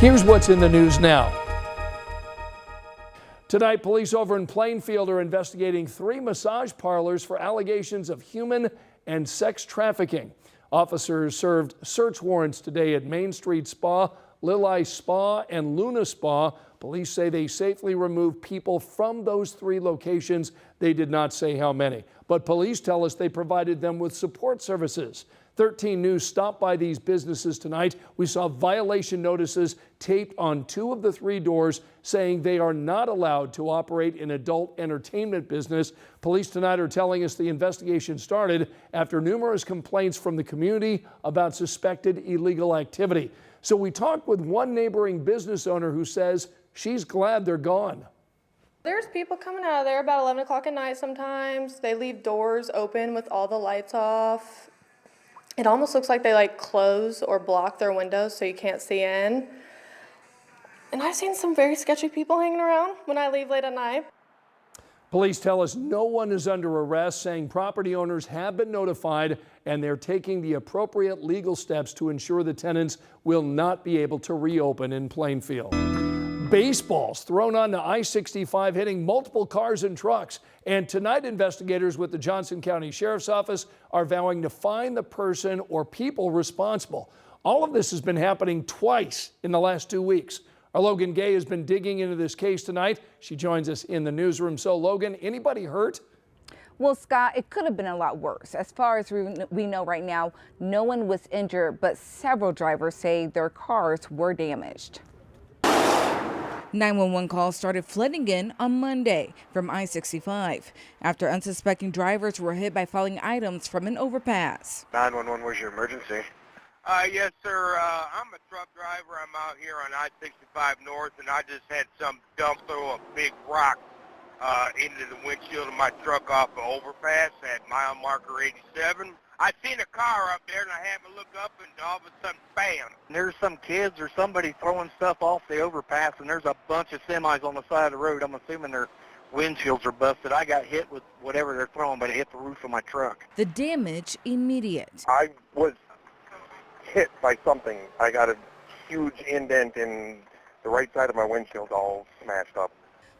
Here's what's in the news now. Tonight, police over in Plainfield are investigating 3 massage parlors for allegations of human and sex trafficking. Officers served search warrants today at Main Street Spa, Lilly Spa, and Luna Spa. Police say they safely removed people from those 3 locations. They did not say how many, but police tell us they provided them with support services. 13 News stopped by these businesses tonight. We saw violation notices taped on 2 of the 3 doors saying they are not allowed to operate an adult entertainment business. Police tonight are telling us the investigation started after numerous complaints from the community about suspected illegal activity. So we talked with one neighboring business owner who says she's glad they're gone. There's people coming out of there about 11 o'clock at night sometimes. They leave doors open with all the lights off. It almost looks like they close or block their windows so you can't see in. And I've seen some very sketchy people hanging around when I leave late at night. Police tell us no one is under arrest, saying property owners have been notified and they're taking the appropriate legal steps to ensure the tenants will not be able to reopen in Plainfield. Baseballs thrown onto I-65 hitting multiple cars and trucks. And tonight, investigators with the Johnson County Sheriff's Office are vowing to find the person or people responsible. All of this has been happening twice in the last 2 weeks. Our Logan Gay has been digging into this case tonight. She joins us in the newsroom. So, Logan, anybody hurt? Well, Scott, it could have been a lot worse. As far as we know right now, no one was injured, but several drivers say their cars were damaged. 911 calls started flooding in on Monday from I-65 after unsuspecting drivers were hit by falling items from an overpass. 911, where's your emergency? Yes, sir. I'm a truck driver. I'm out here on I-65 North, and I just had some dump throw a big rock into the windshield of my truck off the overpass at mile marker 87. I seen a car up there, and I happened to look up, and all of a sudden, bam! There's some kids or somebody throwing stuff off the overpass, and there's a bunch of semis on the side of the road. I'm assuming their windshields are busted. I got hit with whatever they're throwing, but it hit the roof of my truck. The damage immediate. I was hit by something. I got a huge indent in the right side of my windshield, all smashed up.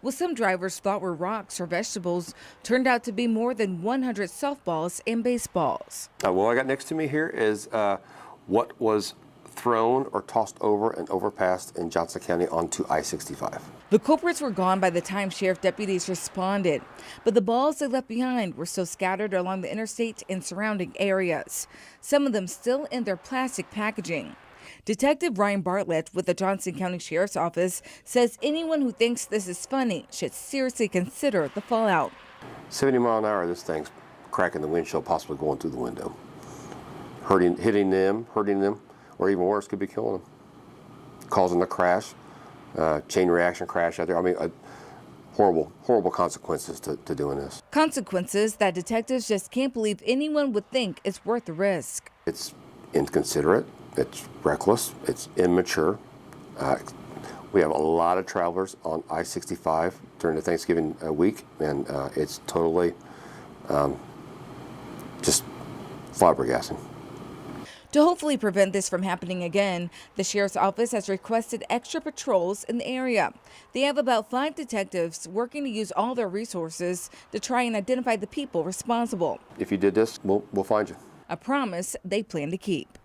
What some drivers thought were rocks or vegetables turned out to be more than 100 softballs and baseballs. What I got next to me here is what was thrown or tossed over and overpassed in Johnson County onto I-65. The culprits were gone by the time sheriff deputies responded, but the balls they left behind were still scattered along the interstate and surrounding areas, some of them still in their plastic packaging. Detective Ryan Bartlett with the Johnson County Sheriff's Office says anyone who thinks this is funny should seriously consider the fallout. 70 mile an hour, this thing's cracking the windshield, possibly going through the window. Hitting them, or even worse, could be killing them. Causing a crash, chain reaction crash out there. I mean, horrible consequences to doing this. Consequences that detectives just can't believe anyone would think is worth the risk. It's inconsiderate. It's reckless, it's immature. We have a lot of travelers on I-65 during the Thanksgiving week, and it's totally just flabbergasting. To hopefully prevent this from happening again, the Sheriff's Office has requested extra patrols in the area. They have about 5 detectives working to use all their resources to try and identify the people responsible. If you did this, we'll find you. A promise they plan to keep.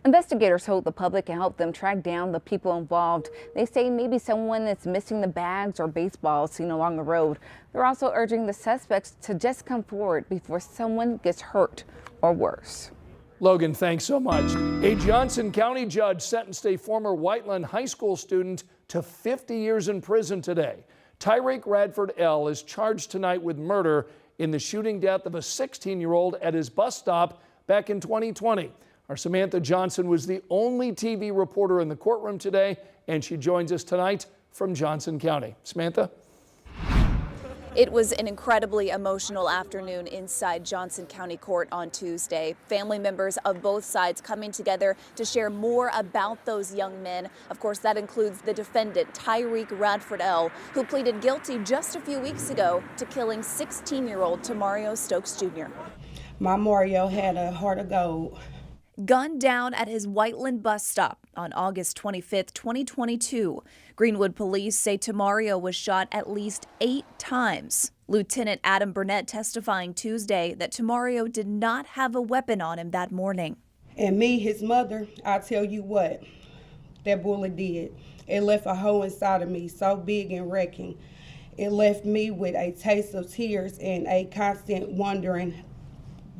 Investigators hope the public can help them track down the people involved. They say maybe someone is missing the bags or baseballs seen along the road. They're also urging the suspects to just come forward before someone gets hurt or worse. Logan, thanks so much. A Johnson County judge sentenced a former Whiteland High School student to 50 years in prison today. Tyreek Radford L. is charged tonight with murder in the shooting death of a 16-year-old at his bus stop back in 2020. Our Samantha Johnson was the only TV reporter in the courtroom today, and she joins us tonight from Johnson County. Samantha? It was an incredibly emotional afternoon inside Johnson County Court on Tuesday. Family members of both sides coming together to share more about those young men. Of course, that includes the defendant, Tyreek Radford L., who pleaded guilty just a few weeks ago to killing 16-year-old Tamario Stokes Jr. My Mario had a heart of gold. gunned down at his Whiteland bus stop on August 25, 2022. Greenwood police say Tamario was shot at least 8 times. Lieutenant Adam Burnett testifying Tuesday that Tamario did not have a weapon on him that morning. And me, his mother, I tell you what, that bullet did. It left a hole inside of me so big and wrecking. It left me with a taste of tears and a constant wondering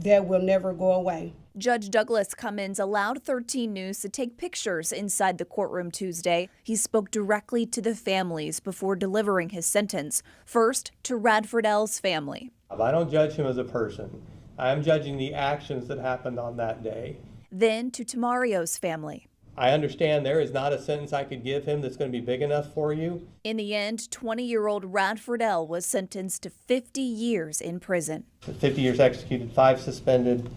that will never go away. Judge Douglas Cummins allowed 13 News to take pictures inside the courtroom Tuesday. He spoke directly to the families before delivering his sentence. First, to Radford L's family. I don't judge him as a person. I am judging the actions that happened on that day. Then to Tamario's family. I understand there is not a sentence I could give him that's going to be big enough for you. In the end, 20-year-old Radford L was sentenced to 50 years in prison. 50 years executed, 5 suspended.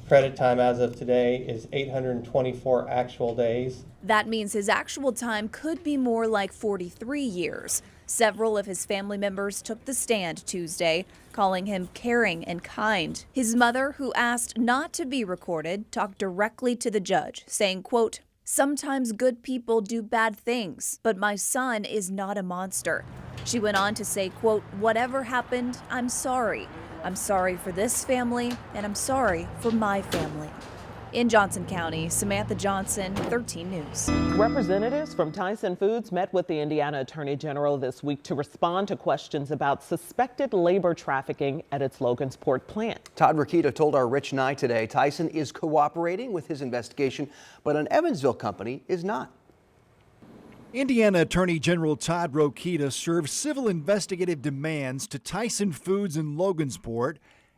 Credit time as of today is 824 actual days. That means his actual time could be more like 43 years. Several of his family members took the stand Tuesday, calling him caring and kind. His mother, who asked not to be recorded, talked directly to the judge, saying, quote, "Sometimes good people do bad things, but my son is not a monster." She went on to say, quote, "Whatever happened, I'm sorry. I'm sorry for this family, and I'm sorry for my family." In Johnson County, Samantha Johnson, 13 News. Representatives from Tyson Foods met with the Indiana Attorney General this week to respond to questions about suspected labor trafficking at its Logansport plant. Todd Rokita told our Rich Nye today Tyson is cooperating with his investigation, but an Evansville company is not. Indiana Attorney General Todd Rokita served civil investigative demands to Tyson Foods in Logansport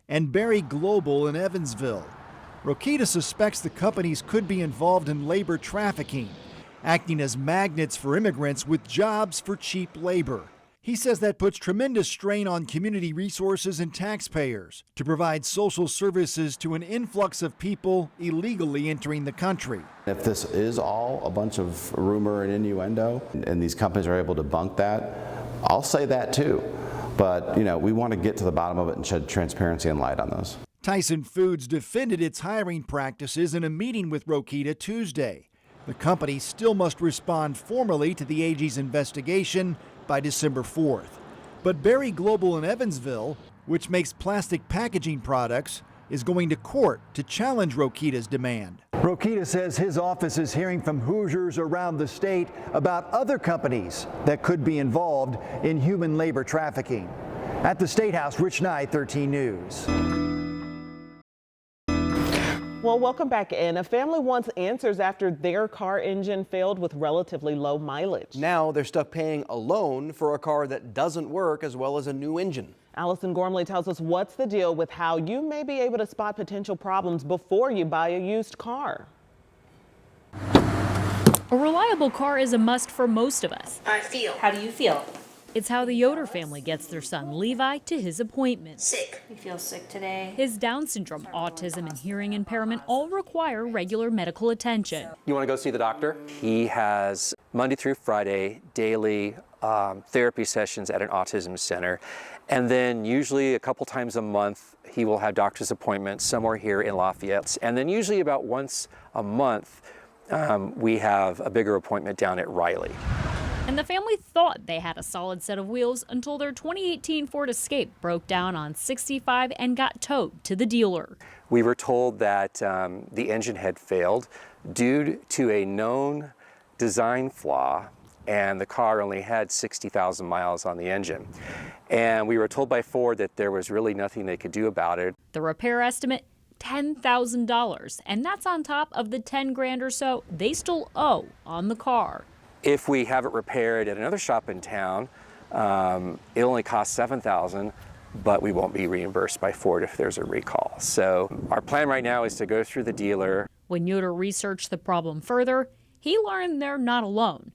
and Berry Global in Evansville. Rokita suspects the companies could be involved in labor trafficking, acting as magnets for immigrants with jobs for cheap labor. He says that puts tremendous strain on community resources and taxpayers to provide social services to an influx of people illegally entering the country. If this is all a bunch of rumor and innuendo, and these companies are able to bunk that, I'll say that too. But, we want to get to the bottom of it and shed transparency and light on those. Tyson Foods defended its hiring practices in a meeting with Rokita Tuesday. The company still must respond formally to the AG's investigation by December 4th. But Berry Global in Evansville, which makes plastic packaging products, is going to court to challenge Rokita's demand. Rokita says his office is hearing from Hoosiers around the state about other companies that could be involved in human labor trafficking. At the State House, Rich Nye, 13 News. Well, welcome back in. A family wants answers after their car engine failed with relatively low mileage. Now they're stuck paying a loan for a car that doesn't work, as well as a new engine. Allison Gormley tells us what's the deal with how you may be able to spot potential problems before you buy a used car. A reliable car is a must for most of us. I feel. How do you feel? It's how the Yoder family gets their son Levi to his appointment. Sick. You feel sick today? His Down syndrome, autism, and hearing impairment all require regular medical attention. You want to go see the doctor? He has Monday through Friday daily therapy sessions at an autism center. And then usually a couple times a month, he will have doctor's appointments somewhere here in Lafayette. And then usually about once a month, we have a bigger appointment down at Riley. And the family thought they had a solid set of wheels until their 2018 Ford Escape broke down on 65 and got towed to the dealer. We were told that the engine had failed due to a known design flaw, and the car only had 60,000 miles on the engine. And we were told by Ford that there was really nothing they could do about it. The repair estimate, $10,000, and that's on top of the 10 grand or so they still owe on the car. If we have it repaired at another shop in town, it only costs $7,000, but we won't be reimbursed by Ford if there's a recall. So our plan right now is to go through the dealer. When Yoder researched the problem further, he learned they're not alone.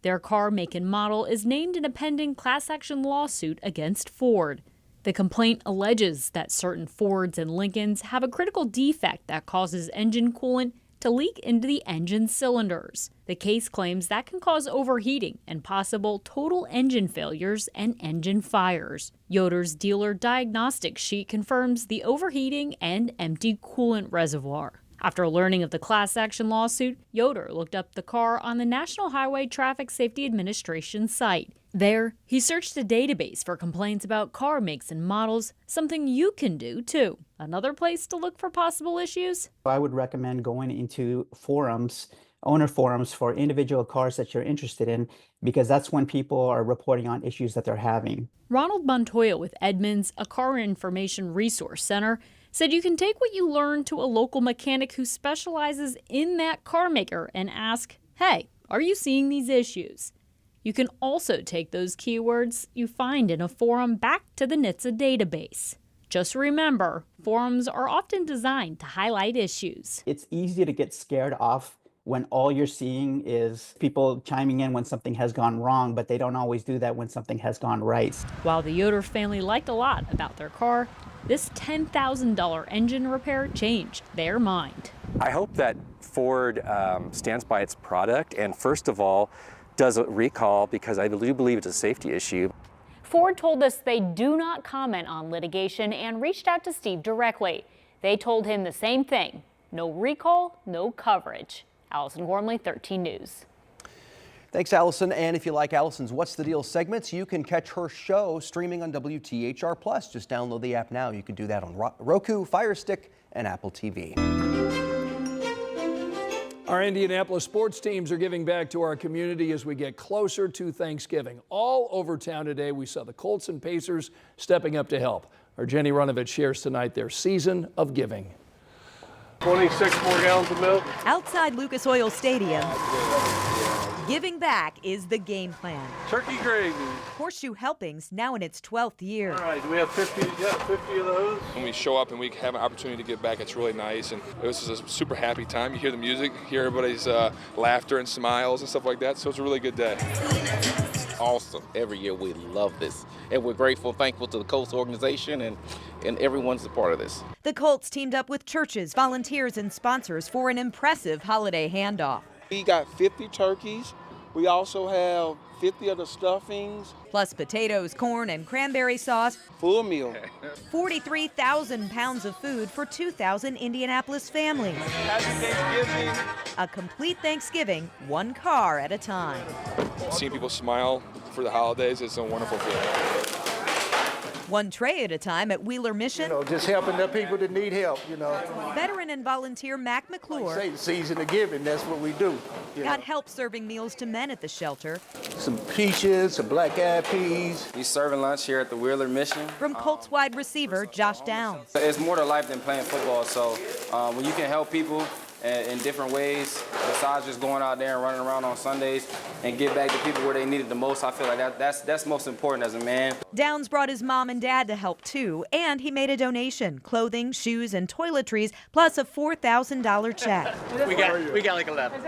Their car make and model is named in a pending class action lawsuit against Ford. The complaint alleges that certain Fords and Lincolns have a critical defect that causes engine coolant to leak into the engine cylinders. The case claims that can cause overheating and possible total engine failures and engine fires. Yoder's dealer diagnostic sheet confirms the overheating and empty coolant reservoir. After learning of the class action lawsuit, Yoder looked up the car on the National Highway Traffic Safety Administration site. There, he searched a database for complaints about car makes and models, something you can do too. Another place to look for possible issues? I would recommend going into forums, owner forums for individual cars that you're interested in, because that's when people are reporting on issues that they're having. Ronald Montoya with Edmunds, a car information resource center, said you can take what you learn to a local mechanic who specializes in that car maker and ask, hey, are you seeing these issues? You can also take those keywords you find in a forum back to the NHTSA database. Just remember, forums are often designed to highlight issues. It's easy to get scared off when all you're seeing is people chiming in when something has gone wrong, but they don't always do that when something has gone right. While the Yoder family liked a lot about their car, this $10,000 engine repair changed their mind. I hope that Ford stands by its product and first of all does a recall, because I do believe it's a safety issue. Ford told us they do not comment on litigation and reached out to Steve directly. They told him the same thing: no recall, no coverage. Allison Gormley, 13 News. Thanks, Allison. And if you like Allison's What's the Deal segments, you can catch her show streaming on WTHR+. Just download the app now. You can do that on Roku, Fire Stick, and Apple TV. Our Indianapolis sports teams are giving back to our community as we get closer to Thanksgiving. All over town today, we saw the Colts and Pacers stepping up to help. Our Jenny Runovich shares tonight their season of giving. 26 more gallons of milk. Outside Lucas Oil Stadium, giving back is the game plan. Turkey gravy. Horseshoe Helpings now in its 12th year. All right, do we have 50? Yeah, 50 of those. When we show up and we have an opportunity to give back, it's really nice. And it was just a super happy time. You hear the music, hear everybody's laughter and smiles and stuff like that. So it's a really good day. Awesome. Every year we love this. And we're grateful, thankful to the Colts organization and everyone's a part of this. The Colts teamed up with churches, volunteers, and sponsors for an impressive holiday handoff. We got 50 turkeys. We also have 50 of the stuffings. Plus potatoes, corn, and cranberry sauce. Full meal. 43,000 pounds of food for 2,000 Indianapolis families. Happy Thanksgiving. A complete Thanksgiving, one car at a time. Seeing people smile for the holidays is a wonderful feeling. One tray at a time at Wheeler Mission. Just helping the people that need help, Veteran and volunteer Mac McClure. Say the season of giving, that's what we do. Got help serving meals to men at the shelter. Some peaches, some black-eyed peas. We serving lunch here at the Wheeler Mission. From Colts wide receiver Josh Downs. It's more to life than playing football, so when you can help people in different ways, besides just going out there and running around on Sundays and get back to people where they need it the most, I feel like that's most important as a man. Downs brought his mom and dad to help too, and he made a donation: clothing, shoes, and toiletries, plus a $4,000 check. We got like 11.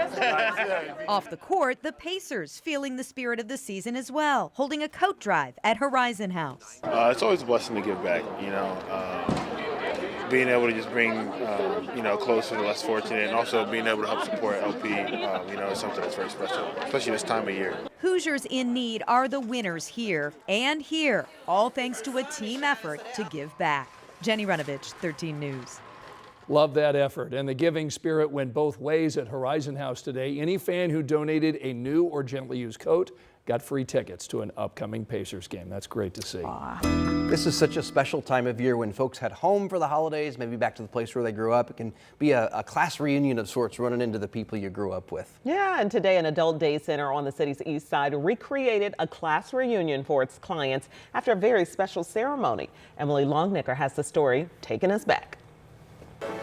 Off the court, the Pacers feeling the spirit of the season as well, holding a coat drive at Horizon House. It's always a blessing to give back, being able to just bring, close to the less fortunate, and also being able to help support LP, is something that's very special, especially this time of year. Hoosiers in need are the winners here and here, all thanks to a team effort to give back. Jenny Runovich, 13 News. Love that effort, and the giving spirit went both ways at Horizon House today. Any fan who donated a new or gently used coat got free tickets to an upcoming Pacers game. That's great to see. This is such a special time of year when folks head home for the holidays, maybe back to the place where they grew up. It can be a class reunion of sorts, running into the people you grew up with. Yeah, and today an adult day center on the city's east side recreated a class reunion for its clients after a very special ceremony. Emily Longnicker has the story, taking us back.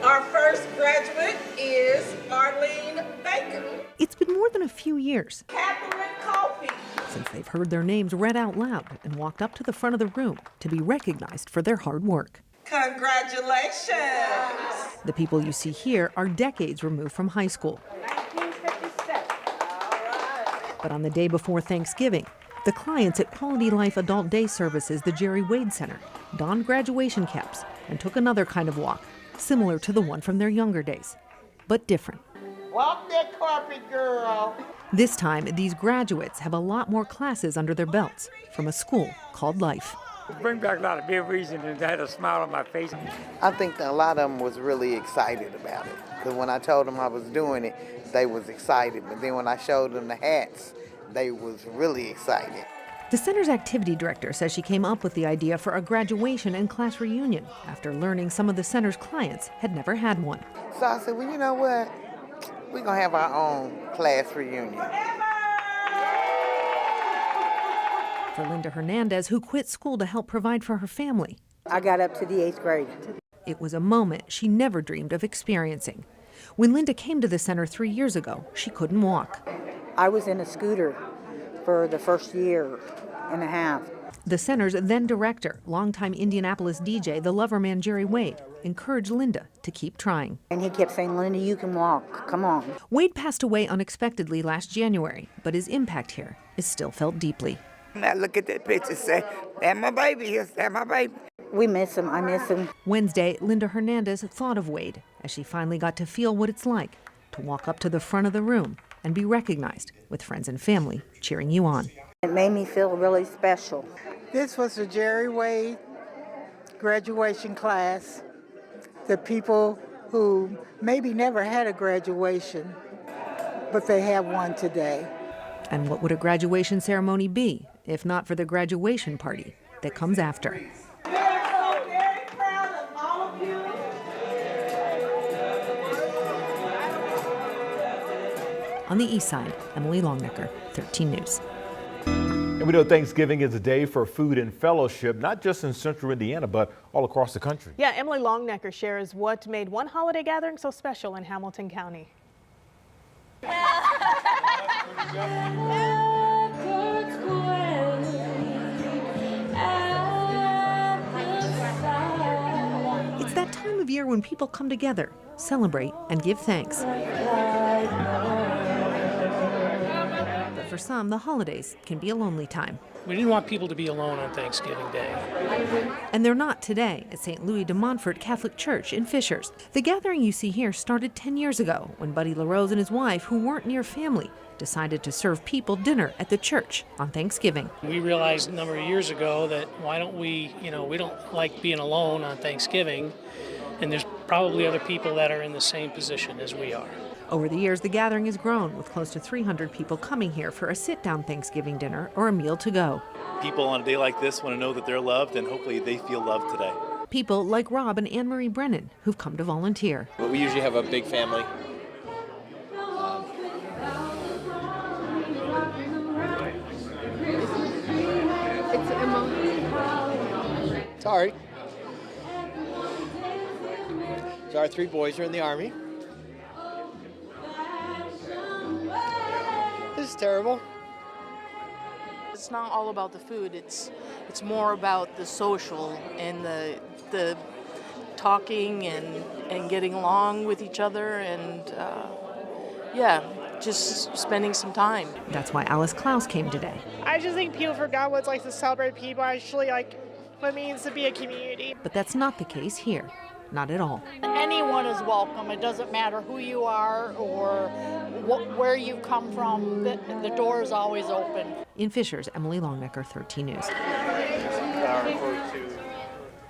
Our first graduate is Arlene Baker. It's been more than a few years Catherine Coffey. since they've heard their names read out loud and walked up to the front of the room to be recognized for their hard work. Congratulations. The people you see here are decades removed from high school. 1957. But on the day before Thanksgiving, the clients at Quality Life Adult Day Services, the Jerry Wade Center, donned graduation caps and took another kind of walk, similar to the one from their younger days, but different. Walk that carpet, girl. This time, these graduates have a lot more classes under their belts from a school called Life. Bring back a lot of memories and I had a smile on my face. I think that a lot of them was really excited about it Because when I told them I was doing it, they was excited. But then when I showed them the hats, they was really excited. The center's activity director says she came up with the idea for a graduation and class reunion after learning some of the center's clients had never had one. So I said, well, you know what? We're going to have our own class reunion. For Linda Hernandez, who quit school to help provide for her family, I got up to the 8th grade. it was a moment she never dreamed of experiencing. When Linda came to the center 3 years ago, she couldn't walk. I was in a scooter for the first year and a half. The center's then director, longtime Indianapolis DJ, the Loverman Jerry Wade, encouraged Linda to keep trying. And he kept saying, Linda, you can walk. Come on. Wade passed away unexpectedly last January, but his impact here is still felt deeply. I look at that picture and say, that's my baby, that's my baby. We miss him. I miss him. Wednesday, Linda Hernandez thought of Wade as she finally got to feel what it's like to walk up to the front of the room and be recognized with friends and family cheering you on. It made me feel really special. This was the Jerry Wade graduation class. The people who maybe never had a graduation, but they have one today. And what would a graduation ceremony be if not for the graduation party that comes after? On the east side, Emily Longnecker, 13 News. And we know Thanksgiving is a day for food and fellowship, not just in central Indiana, but all across the country. Yeah, Emily Longnecker shares what made one holiday gathering so special in Hamilton County. It's that time of year when people come together, celebrate, and give thanks. But for some, the holidays can be a lonely time. We didn't want people to be alone on Thanksgiving Day. And they're not today at St. Louis de Montfort Catholic Church in Fishers. The gathering you see here started 10 years ago when Buddy LaRose and his wife, who weren't near family, decided to serve people dinner at the church on Thanksgiving. We realized a number of years ago that why don't we, we don't like being alone on Thanksgiving, and there's probably other people that are in the same position as we are. Over the years, the gathering has grown, with close to 300 people coming here for a sit-down Thanksgiving dinner or a meal to go. People on a day like this want to know that they're loved, and hopefully they feel loved today. People like Rob and Anne-Marie Brennan, who've come to volunteer. But we usually have a big family. Sorry. So our 3 boys are in the Army. This is terrible. It's not all about the food. It's more about the social and the talking and getting along with each other and just spending some time. That's why Alice Klaus came today. I just think people forgot what it's like to celebrate people, actually like what it means to be a community. But that's not the case here. Not at all. Anyone is welcome. It doesn't matter who you are or where you come from. The door is always open. In Fishers, Emily Longnecker, 13 News.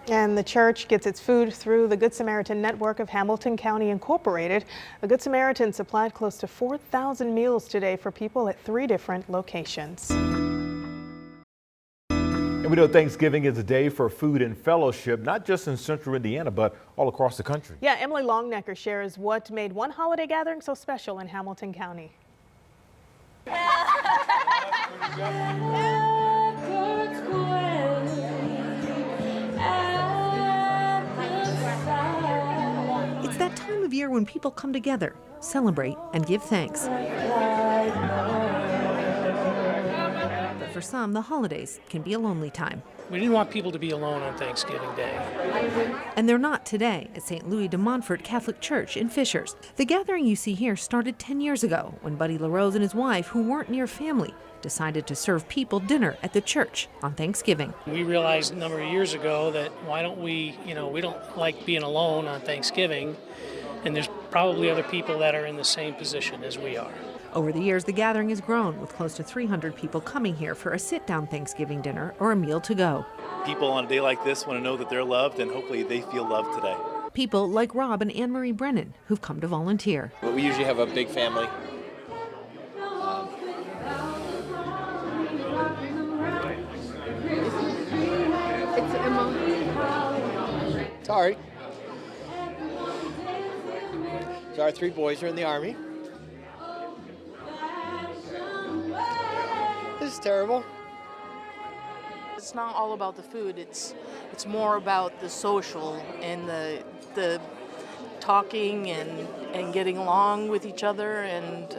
And the church gets its food through the Good Samaritan Network of Hamilton County Incorporated. The Good Samaritan supplied close to 4,000 meals today for people at 3 different locations. And we know Thanksgiving is a day for food and fellowship, not just in central Indiana, but all across the country. Yeah, Emily Longnecker shares what made one holiday gathering so special in Hamilton County. It's that time of year when people come together, celebrate, and give thanks. But for some, the holidays can be a lonely time. We didn't want people to be alone on Thanksgiving Day. And they're not today at St. Louis de Montfort Catholic Church in Fishers. The gathering you see here started 10 years ago when Buddy LaRose and his wife, who weren't near family, decided to serve people dinner at the church on Thanksgiving. We realized a number of years ago that why don't we, we don't like being alone on Thanksgiving, and there's probably other people that are in the same position as we are. Over the years, the gathering has grown, with close to 300 people coming here for a sit-down Thanksgiving dinner or a meal to go. People on a day like this want to know that they're loved, and hopefully they feel loved today. People like Rob and Anne Marie Brennan who've come to volunteer. But we usually have a big family. Sorry. So our 3 boys are in the Army. This is terrible. It's not all about the food. It's more about the social and the talking and getting along with each other and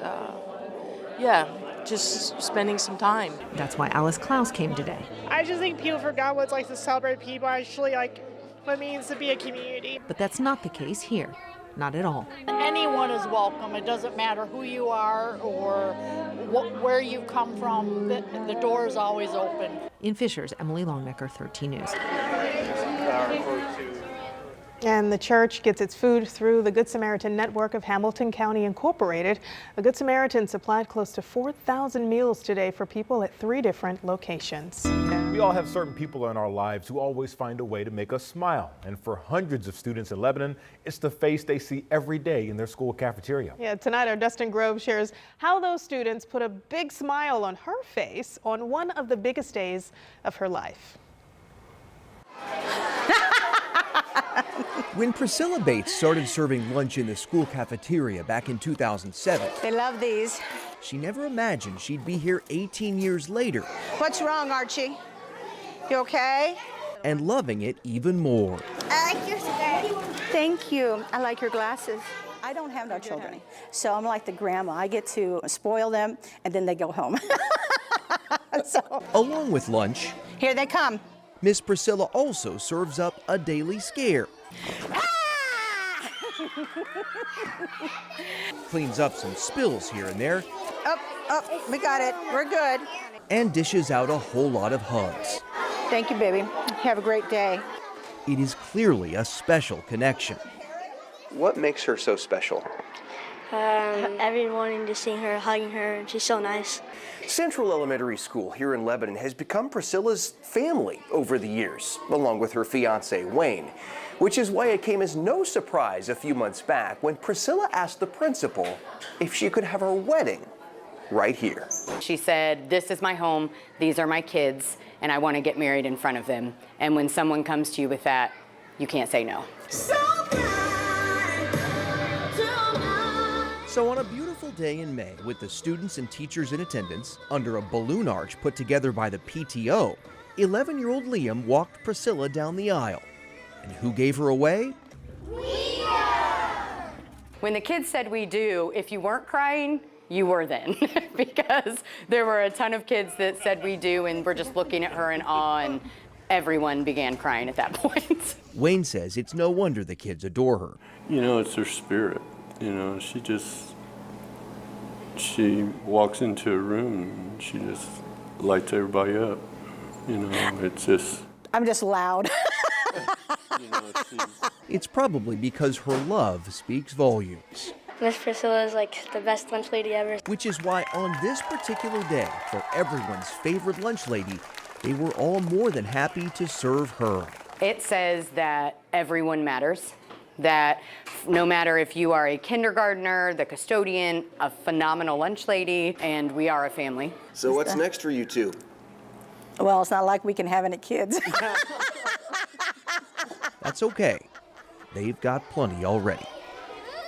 just spending some time. That's why Alice Klaus came today. I just think people forgot what it's like to celebrate people, actually like what it means to be a community. But that's not the case here. Not at all. Anyone is welcome. It doesn't matter who you are or where you come from. The door is always open. In Fishers, Emily Longnecker, 13 News. And the church gets its food through the Good Samaritan network of Hamilton County Incorporated. A Good Samaritan supplied close to 4,000 meals today for people at 3 different locations. We all have certain people in our lives who always find a way to make us smile. And for hundreds of students in Lebanon, it's the face they see every day in their school cafeteria. Yeah, tonight our Dustin Grove shares how those students put a big smile on her face on one of the biggest days of her life. When Priscilla Bates started serving lunch in the school cafeteria back in 2007, They love these. she never imagined she'd be here 18 years later What's wrong, Archie? You okay? and loving it even more. I like your skirt. Thank you. I like your glasses. I don't have no children, so I'm like the grandma. I get to spoil them, and then they go home. Along with lunch, Here they come. Miss Priscilla also serves up a daily scare. Cleans up some spills here and there, Oh, we got it. We're good. and dishes out a whole lot of hugs. Thank you, baby. Have a great day. It is clearly a special connection. What makes her so special? Everyone just seeing her, hugging her, and she's so nice. Central Elementary School here in Lebanon has become Priscilla's family over the years, along with her fiance, Wayne, which is why it came as no surprise a few months back when Priscilla asked the principal if she could have her wedding right here. She said, "This is my home, these are my kids, and I want to get married in front of them." And when someone comes to you with that, you can't say no. So on a beautiful day in May, with the students and teachers in attendance, under a balloon arch put together by the PTO, 11-year-old Liam walked Priscilla down the aisle. And who gave her away? When the kids said "we do," if you weren't crying, you were then, because there were a ton of kids that said "we do" and were just looking at her in awe, and everyone began crying at that point. Wayne says it's no wonder the kids adore her. You know, it's her spirit. You know, she walks into a room and she just lights everybody up. You know, it's just. I'm just loud. It's probably because her love speaks volumes. Miss Priscilla is like the best lunch lady ever. Which is why on this particular day, for everyone's favorite lunch lady, they were all more than happy to serve her. It says that everyone matters, that no matter if you are a kindergartner, the custodian, a phenomenal lunch lady, and we are a family. So what's next for you two? Well, it's not like we can have any kids. That's okay. They've got plenty already.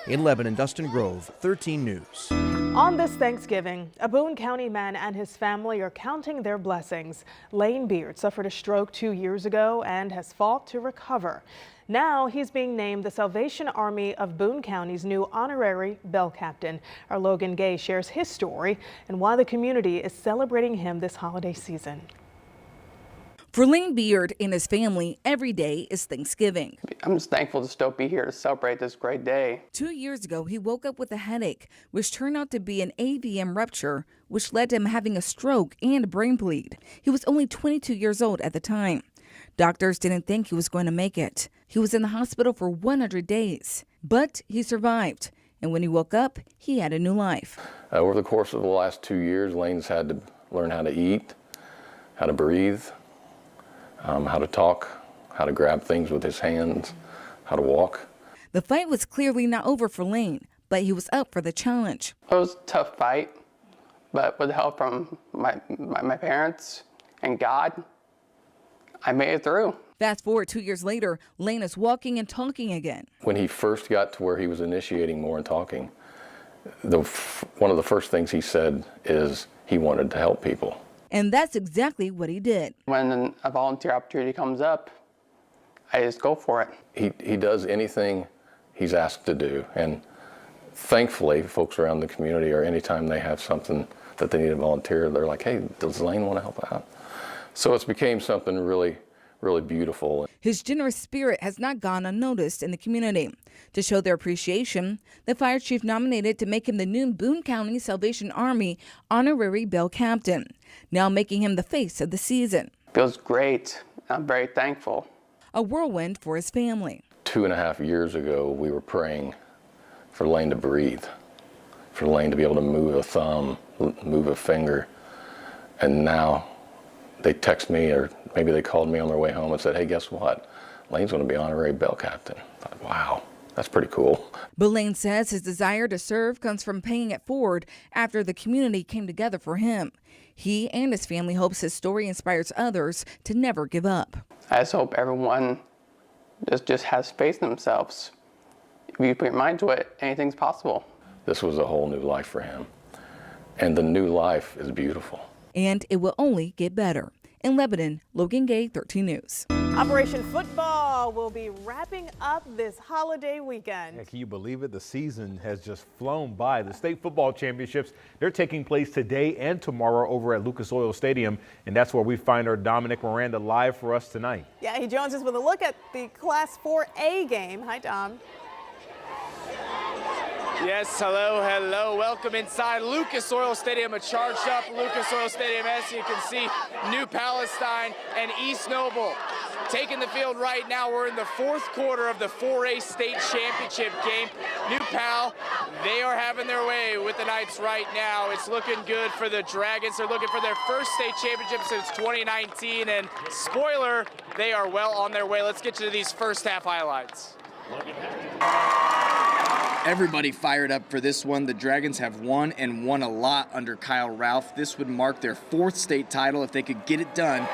In Lebanon, Dustin Grove, 13 News. On this Thanksgiving, a Boone County man and his family are counting their blessings. Lane Beard suffered a stroke 2 years ago and has fought to recover. Now he's being named the Salvation Army of Boone County's new honorary bell captain. Our Logan Gay shares his story and why the community is celebrating him this holiday season. For Lane Beard and his family, every day is Thanksgiving. I'm just thankful to still be here to celebrate this great day. 2 years ago, he woke up with a headache, which turned out to be an AVM rupture, which led to him having a stroke and brain bleed. He was only 22 years old at the time. Doctors didn't think he was going to make it. He was in the hospital for 100 days, but he survived. And when he woke up, he had a new life. Over the course of the last 2 years, Lane's had to learn how to eat, how to breathe, how to talk, how to grab things with his hands, how to walk. The fight was clearly not over for Lane, but he was up for the challenge. It was a tough fight, but with the help from my parents and God, I made it through. Fast forward 2 years later, Lane is walking and talking again. When he first got to where he was initiating more and talking, one of the first things he said is he wanted to help people. And that's exactly what he did. When a volunteer opportunity comes up, I just go for it. He does anything he's asked to do, and thankfully folks around the community, or anytime they have something that they need a volunteer, they're like, hey, does Lane want to help out? So it's became something really beautiful. His generous spirit has not gone unnoticed in the community. To show their appreciation, the fire chief nominated to make him the new Boone County Salvation Army honorary bell captain, now making him the face of the season. Feels great. I'm very thankful. A whirlwind for his family. 2.5 years ago, we were praying for Lane to breathe, for Lane to be able to move a thumb, move a finger, and now they text me, or maybe they called me on their way home and said, hey, guess what? Lane's going to be honorary bell captain. I thought, wow, that's pretty cool. But Lane says his desire to serve comes from paying it forward after the community came together for him. He and his family hopes his story inspires others to never give up. I just hope everyone just has faith in themselves. If you put your mind to it, anything's possible. This was a whole new life for him, and the new life is beautiful. And it will only get better. In Lebanon, Logan Gay, 13 News. Operation Football will be wrapping up this holiday weekend. Yeah, can you believe it? The season has just flown by. The state football championships, they're taking place today and tomorrow over at Lucas Oil Stadium, and that's where we find our Dominic Miranda live for us tonight. Yeah, he joins us with a look at the Class 4A game. Hi, Dom. Yes, hello. Welcome inside Lucas Oil Stadium, a charged up Lucas Oil Stadium. As you can see, New Palestine and East Noble taking the field right now. We're in the fourth quarter of the 4A state championship game. New Pal, they are having their way with the Knights right now. It's looking good for the Dragons. They're looking for their first state championship since 2019. And spoiler, they are well on their way. Let's get to these first half highlights. Everybody fired up for this one. The Dragons have won and won a lot under Kyle Ralph. This would mark their fourth state title if they could get it done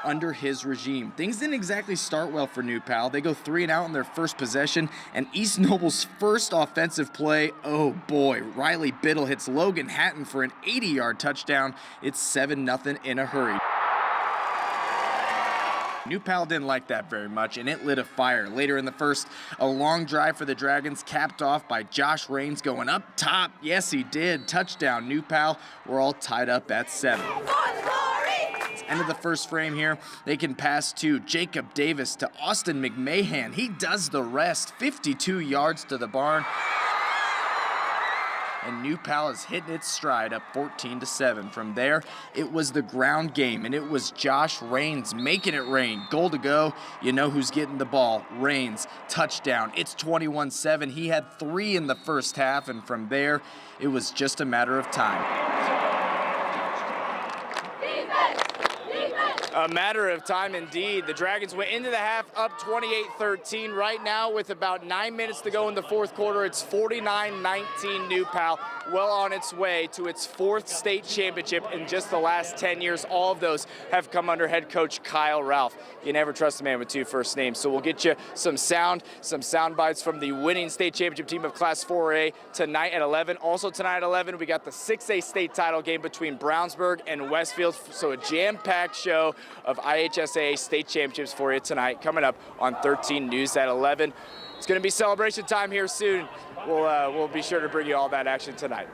under his regime. Things didn't exactly start well for New Pal. They go 3 and out in their first possession, and East Noble's first offensive play, oh boy, Riley Biddle hits Logan Hatton for an 80-yard touchdown. It's 7-0 in a hurry. New Pal didn't like that very much, and it lit a fire. Later in the first, a long drive for the Dragons, capped off by Josh Raines going up top. Yes, he did. Touchdown, New Pal. We're all tied up at 7. End of the first frame here. They can pass to Jacob Davis to Austin McMahon. He does the rest. 52 yards to the barn. And New Pal is hitting its stride, up 14-7. From there, it was the ground game, and it was Josh Raines making it rain. Goal to go. You know who's getting the ball. Raines, touchdown. It's 21-7. He had 3 in the first half, and from there, it was just a matter of time. A matter of time indeed. The Dragons went into the half up 28-13. Right now, with about 9 minutes to go in the fourth quarter, it's 49-19 New Pal. Well on its way to its 4th state championship in just the last 10 years. All of those have come under head coach Kyle Ralph. You never trust a man with 2 first names. So we'll get you some sound bites from the winning state championship team of Class 4A tonight at 11. Also tonight at 11, we got the 6A state title game between Brownsburg and Westfield. So a jam-packed show of IHSAA state championships for you tonight, coming up on 13 News at 11. It's going to be celebration time here soon. We'll be sure to bring you all that action tonight.